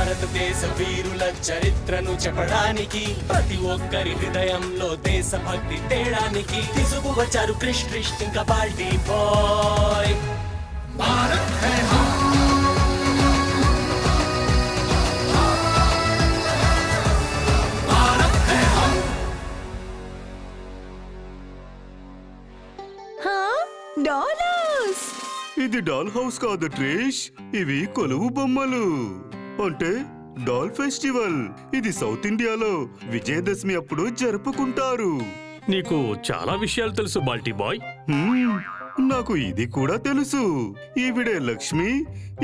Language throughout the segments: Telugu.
భారతదేశ వీరుల చరిత్రను చెప్పడానికి, ప్రతి ఒక్కరి హృదయంలో దేశభక్తి తేడానికి తీసుకువచ్చారు క్రిష్ ఇంకా బాల్టీ బాయ్. భారత్ హై హమ్. డాలర్స్! ఇది డాల్ హౌస్ కాదు ట్రిష్, ఇవి కొలువు బొమ్మలు. అంటే డాల్ ఫెస్టివల్. ఇది సౌత్ ఇండియాలో విజయదశమి అప్పుడు జరుపుకుంటారు. నీకు చాలా విషయాలు తెలుసు బాల్టీ బాయ్. నాకు ఇది కూడా తెలుసు. ఈవిడే లక్ష్మి,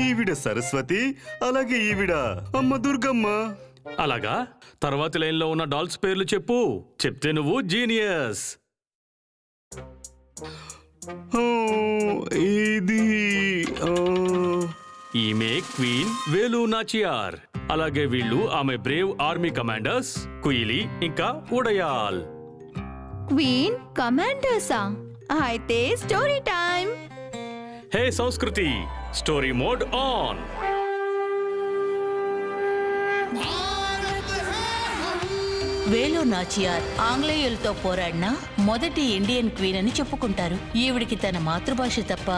ఈవిడ సరస్వతి, అలాగే ఈవిడ అమ్మ దుర్గమ్మ. అలాగా? తర్వాతి లైన్లో ఉన్న డాల్స్ పేర్లు చెప్పు. చెప్తే నువ్వు జీనియస్. ఇది ఈమె క్వీన్ వేలు నాచియార్. అలాగే వీళ్ళు ఆమె బ్రేవ్ ఆర్మీ కమాండర్స్ కుయిలి ఇంకా ఉడయాల్. క్వీన్ కమాండర్సా? అయితే స్టోరీ టైం. హే సంస్కృతి, స్టోరీ మోడ్ ఆన్. వేలు నాచియార్ ఆంగ్లేయులతో పోరాడిన మొదటి ఇండియన్ క్వీన్ అని చెప్పుకుంటారు. ఈవిడికి తన మాతృభాష తప్ప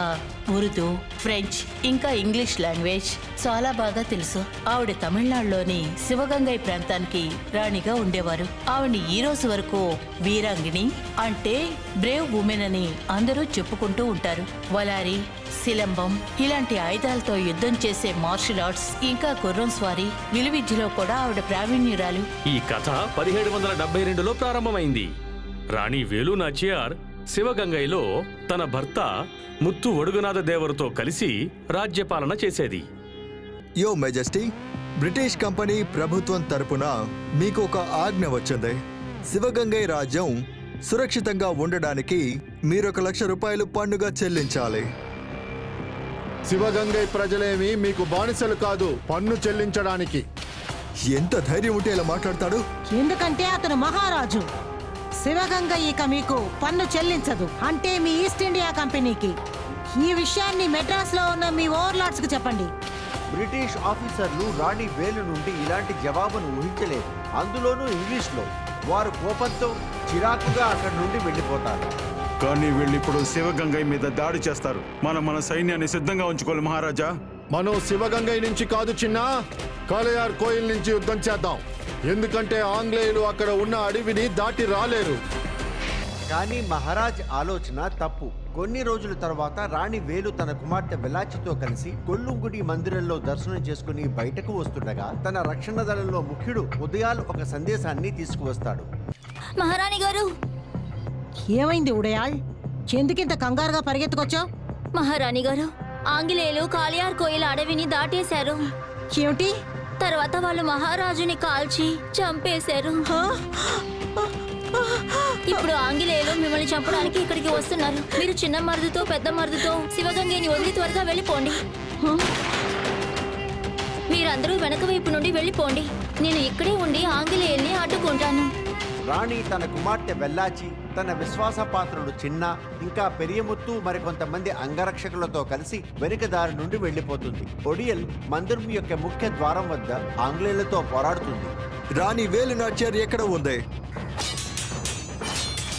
ఉర్దూ, ఫ్రెంచ్ ఇంకా ఇంగ్లీష్ లాంగ్వేజ్ చాలా బాగా తెలుసు. ఆవిడ తమిళనాడులోని శివగంగై ప్రాంతానికి రాణిగా ఉండేవారు. ఆవిడ ఈ రోజు వరకు వీరాంగిణి అంటే బ్రేవ్ ఉమెన్ అని అందరూ చెప్పుకుంటూ ఉంటారు. వలారి, శిలంబం ఇలాంటి ఆయుధాలతో యుద్ధం చేసే మార్షల్ ఆర్ట్స్ ఇంకా గుర్రం స్వారీ, విలువిద్యలో కూడా ఆవిడ ప్రావీణ్యురాలు. ఈ కథ 1772లో ప్రారంభమైంది. రాణి వేలు నాచియార్ శివగంగైలో తన భర్త ముత్తు ఒడుగునాథ దేవరుతో కలిసి రాజ్యపాలన చేసేది. యో మెజెస్టీ, బ్రిటిష్ కంపెనీ ప్రభుత్వం తరపున మీకు ఒక ఆజ్ఞ వచ్చింది. శివగంగై రాజ్యం సురక్షితంగా ఉండడానికి మీరు 1 లక్ష రూపాయలు పన్నుగా చెల్లించాలి. శివగంగై ప్రజలేమి మీకు బానిసలు కాదు పన్ను చెల్లించడానికి. ఎంత ధైర్యం ఉంటే ఇలా మాట్లాడతాడు? ఎందుకంటే అతను మహారాజు. శివగంగ ఇక మీకు పన్ను చెల్లించదు, అంటే మీ ఈస్ట్ ఇండియా కంపెనీకి. ఈ విషయాన్ని మెడ్రాస్ లో ఉన్న మీ ఓవర్లార్డ్స్ కి చెప్పండి. బ్రిటిష్ ఆఫీసర్లు రాణి వేలు నుండి ఇలాంటి జవాబును ఊహించలేదు, అందులోనూ ఇంగ్లీష్లో. వారు కోపంతో చిరాకుగా అక్కడి నుండి వెళ్ళిపోతారు. కానీ వీళ్ళిప్పుడు శివగంగై మీద దాడి చేస్తారు. మన సైన్యాన్ని సిద్ధంగా ఉంచుకోవాలి మహారాజా. మనం శివగంగై నుంచి కాదు చిన్న, కాలయార్ కోయిల్ నుంచి యుద్ధం చేద్దాం. ఎందుకంటే ఆంగ్లేయులు అక్కడ ఉన్న అడవిని దాటి రాలేరు. కానీ మహారాజ్ ఆలోచన తప్పు. కొన్ని రోజుల తర్వాత రాణి వేలు తన కుమార్తె వెలాచితో కలిసి కొల్లుంగుడి మందిరంలో దర్శనం చేసుకుని బయటకు వస్తుండగా తన రక్షణ దళంలో ముఖ్యుడు ఉదయాల్ ఒక సందేశాన్ని తీసుకువస్తాడు. మహారాణి గారు! ఏమైంది ఉడయాల్? ఎందుకింత కంగారుగా పరిగెత్తుకొచ్చావు? మహారాణి గారు, ఆంగ్లేయులు కాలియార్ కోయిల అడవిని దాటేశారు. ఏమిటి? తర్వాత వాళ్ళు మహారాజుని కాల్చి చంపేశారు. ఇప్పుడు ఆంగ్లేయులు మిమ్మల్ని చంపడానికి ఇక్కడికి వస్తున్నారు. మీరు చిన్న మరుదుతో పెద్ద మరుదుతో శివగంగని వదిలి త్వరగా వెళ్ళిపోండి. మీరందరూ వెనక వైపు నుండి వెళ్ళిపోండి. నేను ఇక్కడే ఉండి ఆంగ్లేయుల్ని అడ్డుకుంటాను. రాణి తన కుమార్తె వెల్లాచి, తన విశ్వాసపాత్రుడు చిన్న, ఇంకా పెరియముత్తు మరికొంతమంది అంగరక్షకులతో కలిసి వెనుక దారి నుండి వెళ్లిపోతుంది. ఒడియల్ మందిరం యొక్క ముఖ్య ద్వారం వద్ద ఆంగ్లేయులతో పోరాడుతుంది. రాణి వేలు నాచియార్ ఎక్కడ ఉంది?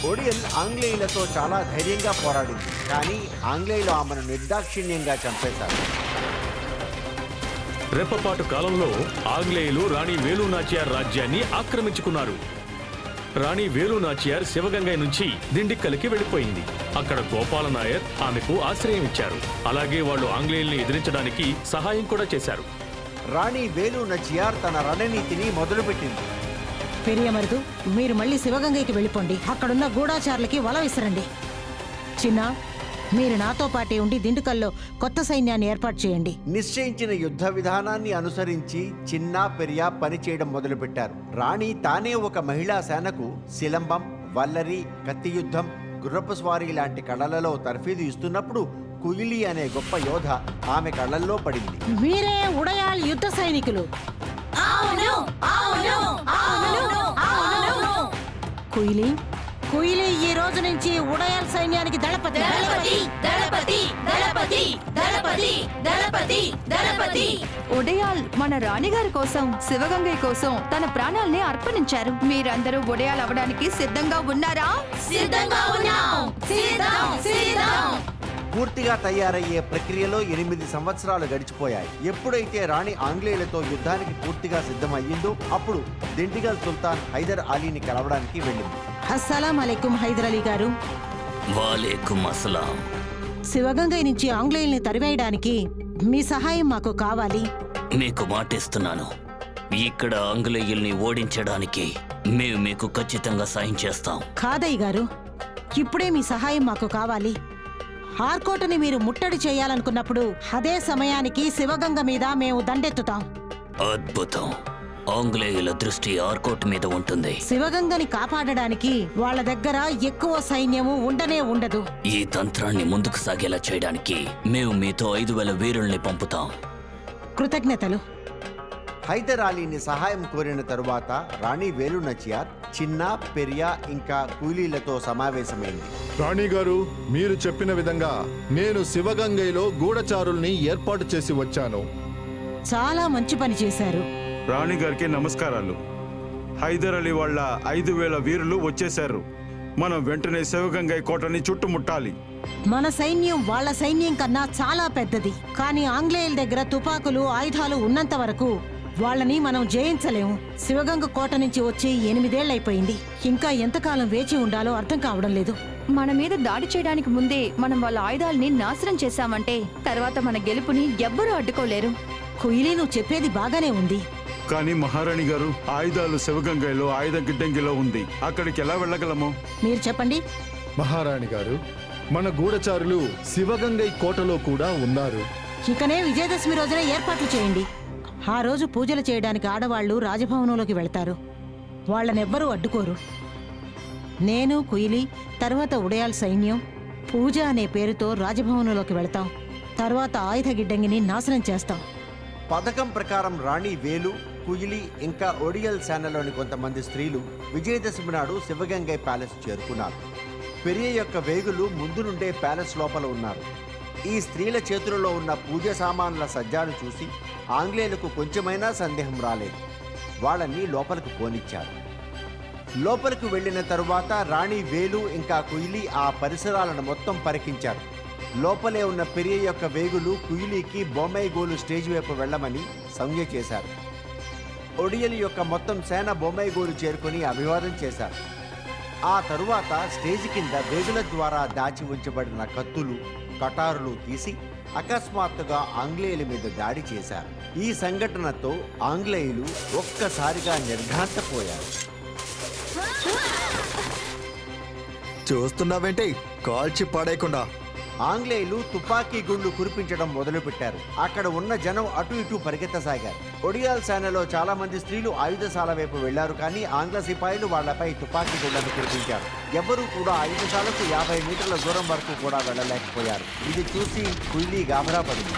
ఒడియల్ ఆంగ్లేయులతో చాలా ధైర్యంగా పోరాడింది, కానీ ఆంగ్లేయులు ఆమెను నిర్దాక్షిణ్యంగా చంపేశారు. రెప్పపాటు కాలంలో ఆంగ్లేయులు రాణి వేలు నాచియార్ రాజ్యాన్ని ఆక్రమించుకున్నారు. రాణి వేలు నాచియార్ శివగంగై నుంచి దిండిక్కల్కి వెళ్ళిపోయింది. అక్కడ గోపాల నాయర్ ఆమెకు ఆశ్రయం ఇచ్చారు. అలాగే వాళ్ళు ఆంగ్లేయుల్ని ఎదిరించడానికి సహాయం కూడా చేశారు. రాణి వేలు నాచియార్ తన రణనీతిని మొదలుపెట్టింది. పెరియమరుదు, మీరు మళ్ళీ శివగంగకి వెళ్ళిపోండి. అక్కడున్న గూఢాచారులకి వల విసరండి. చిన్న, మీరు నాతో పాటే ఉండి దిండుకల్లో కొత్త సైన్యాన్ని ఏర్పాటు చేయండి. నిశ్చయించిన యుద్ధ విధానాన్ని అనుసరించి చిన్న పెరియా పనిచేయడం మొదలుపెట్టారు. రాణి తానే ఒక మహిళా సేనకు శిలంబం, వల్లరి, కత్తి యుద్ధం, గుర్రపు స్వారీ లాంటి కళలలో తర్ఫీదు ఇస్తున్నప్పుడు కుయిలి అనే గొప్ప యోధ ఆమె కళ్ళల్లో పడింది. మీరే ఉడయాల్ యుద్ధ సైనికులు. కుయిలి, ఈ రోజు నుంచి ఉడయాల్ సైన్యానికి దళపతి. దళపతి దళపతి దళపతి దళపతి దళపతి. ఒడయాల్ మన రాణిగారి కోసం శివగంగయ్య కోసం తన ప్రాణాల్ని అర్పణించారు. మీరందరూ ఒడయాల్ అవడానికి సిద్ధంగా ఉన్నారా? సిద్ధంగా ఉన్నాం. సిద్ధం సిద్ధం. పూర్తిగా తయారయ్యే ప్రక్రియలో 8 సంవత్సరాలు గడిచిపోయాయి. ఎప్పుడైతే రాణి ఆంగ్లేయులతో యుద్ధానికి పూర్తిగా సిద్ధమయ్యిందో అప్పుడు దిండిగల్ సుల్తాన్ హైదర్ అలీని కలవడానికి వెళ్ళింది. అస్సలాం అలైకుం హైదర్ అలీ గారు. వాలేకుం అస్సలాం. శివగంగయ్య నుంచి ఆంగ్లేయుల్ని తరివేయడానికి మీ సహాయం మాకు కావాలి. మీకు మాటిస్తున్నాను, ఇక్కడ ఆంగ్లేయుల్ని ఓడించడానికి మేము మీకు ఖచ్చితంగా సాయం చేస్తాం. ఖాదయ్య గారు, ఇప్పుడే మీ సహాయం మాకు కావాలి. ఆర్కోటని మీరు ముట్టడి చేయాలనుకున్నప్పుడు అదే సమయానికి శివగంగ మీద మేము దండెత్తుతాం. అద్భుతం. ఆంగ్లేయుల దృష్టి ఆర్కోట్ మీద ఉంటుంది. శివగంగని కాపాడడానికి వాళ్ళ దగ్గర ఎక్కువ సైన్యము ఉండనే ఉండదు. ఈ తంత్రాన్ని ముందుకు సాగేలా చేయడానికి మేము మీతో 5,000 వీరుల్ని పంపుతాం. కృతజ్ఞతలు. హైదర్ అలీని సహాయం కోరిన తరువాత రాణి వేలు నాచియార్ చిన్న పెరియా ఇంకా కూలీలతో సమావేశమైంది. రాణి గారు, మీరు చెప్పిన విధంగా నేను శివగంగైలో గూఢచారుల్ని ఏర్పాటు చేసి వచ్చాను. చాలా మంచి పని చేశారు. రాణి గారికి నమస్కారాలు. హైదర్ అలీ వాళ్ళ 5,000 వీరులు వచ్చేశారు. మనం వెంటనే శివగంగయ్య కోటని చుట్టుముట్టాలి. మన సైన్యం వాళ్ళ సైన్యం కన్నా చాలా పెద్దది. కానీ ఆంగ్లేయుల దగ్గర తుపాకులు ఆయుధాలు ఉన్నంత వరకు వాళ్ళని మనం జయించలేము. శివగంగ కోట నుంచి వచ్చి 8 ఏళ్లైపోయింది. ఇంకా ఎంతకాలం వేచి ఉండాలో అర్థం కావడం లేదు. మన మీద దాడి చేయడానికి ముందే మనం వాళ్ళ ఆయుధాల్ని నాశనం చేశామంటే తర్వాత మన గెలుపుని ఎవ్వరూ అడ్డుకోలేరు. కుయిలీ, నువ్వు చెప్పేది బాగానే ఉంది. కానీ మహారాణి గారు, ఆయుధాలు శివగంగయ్యలో ఆయుధ గిడ్డంగిలో ఉంది. అక్కడికి ఎలా వెళ్ళగలము? మీరు చెప్పండి. మహారాణి గారు, మన గూఢచారులు శివగంగై కోటలో కూడా ఉన్నారు. ఇకనే విజయదశమి రోజున ఏర్పాట్లు చేయండి. ఆ రోజు పూజలు చేయడానికి ఆడవాళ్లు రాజభవనంలోకి వెళ్తారు. వాళ్ళనెవ్వరూ అడ్డుకోరు. నేను, కుయిలి, తర్వాత ఉడయాల్ సైన్యం పూజ అనే పేరుతో రాజభవనంలోకి వెళ్తాం. తర్వాత ఆయుధ గిడ్డంగిని నాశనం చేస్తాం. పథకం ప్రకారం రాణి వేలు, కుయిలి ఇంకా ఒడియల్ సేనలోని కొంతమంది స్త్రీలు విజయదశమి నాడు శివగంగై ప్యాలెస్ చేరుకున్నారు. పెరియ యొక్క వేగులు ముందు నుండే ప్యాలెస్ లోపల ఉన్నారు. ఈ స్త్రీల చేతులలో ఉన్న పూజ సామాన్ల సజ్జాను చూసి ఆంగ్లేయులకు కొంచెమైనా సందేహం రాలేదు. వాళ్ళని లోపలికి పోనిచ్చారు. లోపలికి వెళ్ళిన తరువాత రాణి వేలు ఇంకా కుయిలి ఆ పరిసరాలను మొత్తం పరికించారు. లోపలే ఉన్న పెరియ యొక్క వేగులు కుయిలీకి బొమ్మాయి గోలు స్టేజ్ వైపు వెళ్లమని సంజ్ఞ చేశారు. ఒడియల్ యొక్క మొత్తం సేన బొమ్మాయి గోలు చేరుకుని అభివాదం చేశారు. ఆ తరువాత స్టేజ్ కింద వేగుల ద్వారా దాచి ఉంచబడిన కత్తులు, కటారులు తీసి అకస్మాత్తుగా ఆంగ్లేయుల మీద దాడి చేశారు. ఈ సంఘటనతో ఆంగ్లేయులు ఒక్కసారిగా నిర్ఘాంతపోయారు. చూస్తున్నావేంటి? కాల్చి పడేయకుండా. ఆంగ్లేయులు తుపాకీ గుండ్లు కురిపించడం మొదలుపెట్టారు. అక్కడ ఉన్న జనం అటు ఇటు పరిగెత్తసాగారు. ఒడియాల్ సేనలో చాలా మంది స్త్రీలు ఆయుధశాల వైపు వెళ్లారు. కానీ ఆంగ్ల సిపాయిలు వాళ్లపై తుపాకీ గుండ్లను కురిపించారు. ఎవ్వరూ కూడా ఆయుధశాలకు 50 మీటర్ల దూరం వరకు కూడా వెళ్ళలేకపోయారు. ఇది చూసి కుయిలీ గాబరా పడింది.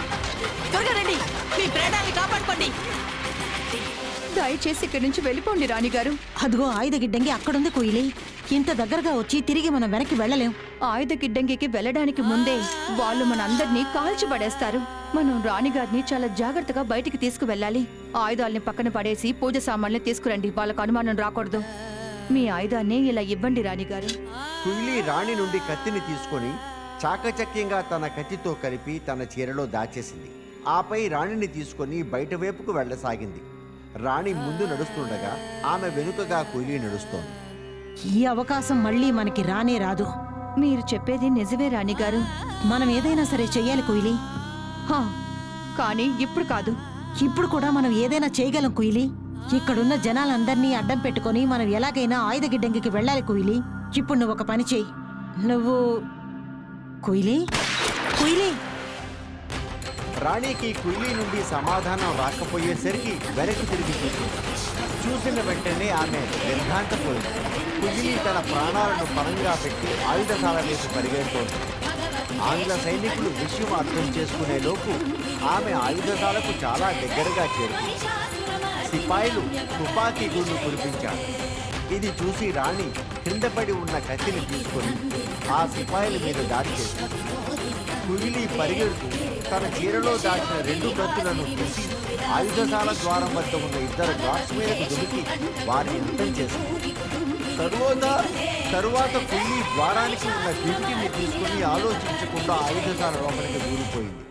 దయచేసి ఇక్కడి నుంచి వెళ్ళిపోండి రాణిగారు. అదిగో ఆయుధ గిడ్డంగి అక్కడుంది కుయిలి. ఇంత దగ్గరగా వచ్చి తిరిగి మనం వెనక్కి వెళ్ళలేం. ఆయుధ గిడ్డంగికి వెళ్ళడానికి ముందే వాళ్ళు మన అందరినీ కాల్చిపడేస్తారు. మనం రాణిగారిని చాలా జాగ్రత్తగా బయటికి తీసుకువెళ్ళాలి. ఆయుధాల్ని పక్కన పడేసి పూజ సామాన్లు తీసుకురండి. వాళ్ళకు అనుమానం రాకూడదు. మీ ఆయుధాన్ని ఇలా ఇవ్వండి రాణిగారు. కుయిలీ రాణి నుండి కత్తిని తీసుకొని చాకచక్యంగా తన కత్తితో కలిపి తన చీరలో దాచేసింది. ఆపై రాణిని తీసుకొని బయట వైపుకు వెళ్లసాగింది. రాణి ముందు నడుస్తుండగా ఆమె వెనుకగా కుయిలీ నడుస్తోంది. ఈ అవకాశం మళ్ళీ మనకి రానే రాదు. మీరు చెప్పేది నిజమే రాణిగారు. మనం ఏదైనా సరే చెయ్యాలి కుయిలి. హా, కానీ ఇప్పుడు కాదు. ఇప్పుడు కూడా మనం ఏదైనా చేయగలం కుయిలి. ఇక్కడున్న జనాలందర్నీ అడ్డం పెట్టుకొని మనం ఎలాగైనా ఆయుధ గిడ్డంగికి వెళ్ళాలి కుయిలి. ఇప్పుడు నువ్వు ఒక పని చెయ్యి. నువ్వు కుయిలి కుయిలి రాణికి కుయిలీ నుండి సమాధానం రాకపోయేసరికి వెనక్కి తిరిగి చూసిన వెంటనే ఆమె నిర్ఘాంతపోయింది. కుయిలీ తన ప్రాణాలను పరంగా పెట్టి ఆయుధశాల వైపు పరిగెడుతోంది. ఆంగ్ల సైనికులు విషయం అర్థం చేసుకునే లోపు ఆమె ఆయుధశాలకు చాలా దగ్గరగా చేరుకుంది. సిపాయిలు తుపాకీ గుండు కురిపించారు. ఇది చూసి రాణి కిందపడి ఉన్న కత్తిని తీసుకొని ఆ సిపాయిల మీద దాడి చేసింది. కుయిలి పరిగెడుతూ తన చీరలో దాచిన 2 కత్తులను తీసి ఆయుధశాల ద్వారం వద్ద ఉన్న ఇద్దరు గాడ్స్ మీదకు దుమికి వారిని అంతం చేసింది. తరువాత కుయిలి ద్వారానికి ఉన్న కిటికీని తీసుకుని ఆలోచించకుండా ఆయుధశాల లోపలికి దూరిపోయింది.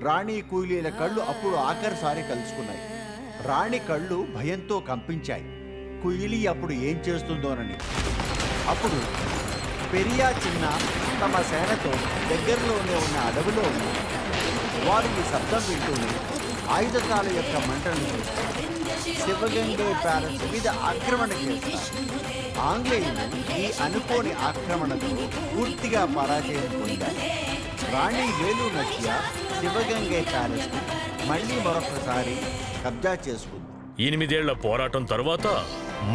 రాణి కుయిలీల కళ్ళు అప్పుడు ఆఖరిసారి కలుసుకున్నాయి. రాణి కళ్ళు భయంతో కంపించాయి. కుయిలి అప్పుడు ఏం చేస్తుందోనని. అప్పుడు పెరియా చిన్న తమ సేనతో దగ్గరలోనే ఉన్న అడవిలో ఉంది. వారు ఈ శబ్దం వింటూనే ఆయుధశాల యొక్క మంటలను చూస్తారు. శివగంగే ప్యాలెస్ మీద ఆక్రమణ చేస్తారు. ఆంగ్లేయులు ఈ అనుకోని ఆక్రమణతో పూర్తిగా పరాజయం పొందారు. రాణి వేలు నాచియార్ శివగంగే ప్యాలెస్ మళ్ళీ మరొకసారి కబ్జా చేసుకుంది. 8 ఏళ్ల పోరాటం తరువాత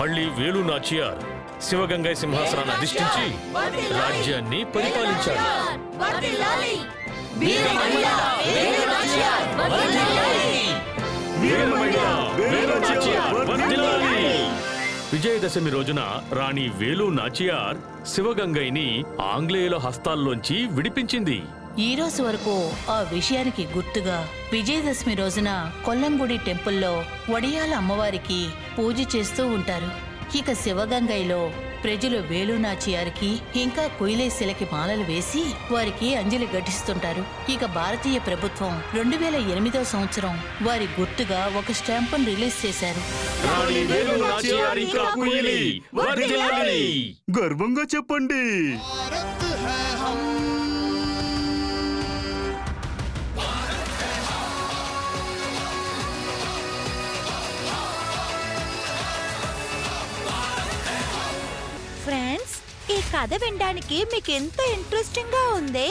మళ్ళీ వేలు నాచియార్ శివగంగై సింహాసనాన్ని అధిష్ఠించి రాజ్యాన్ని పరిపాలించాడు. విజయదశమి రోజున రాణి వేలు నాచియార్ శివగంగైని ఆంగ్లేయుల హస్తాల్లోంచి విడిపించింది. ఈ రోజు వరకు ఆ విషయానికి గుర్తుగా విజయదశమి రోజున కొల్లంగుడి టెంపుల్లో వడియాల అమ్మవారికి పూజ చేస్తూ ఉంటారు. ఇక శివగంగైలో ప్రజలు వేలు నాచియార్కి ఇంకా కుయిలే శిలకి మాలలు వేసి వారికి అంజలి ఘటిస్తుంటారు. ఇక భారతీయ ప్రభుత్వం 2008వ సంవత్సరం వారి గుర్తుగా ఒక స్టాంపును రిలీజ్ చేశారు. గర్వంగా చెప్పండి. ఫ్రెండ్స్, ఈ కథ వినడానికి మీకు ఎంత ఇంట్రెస్టింగ్ గా ఉంది.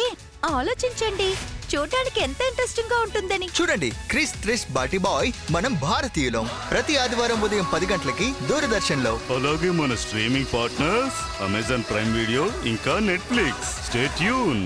ఆలోచించండి, చూడడానికి ఎంత ఇంట్రెస్టింగ్ గా ఉంటుందని. చూడండి, క్రిస్ త్రిష్ బాటి బాయ్ మనం భారతీయులం. ప్రతి ఆదివారం ఉదయం 10 గంటలకి దూరదర్శన్ లో. అలాగే మన streaming partners Amazon prime video ఇంకా నెట్ఫ్లిక్స్. Stay tune.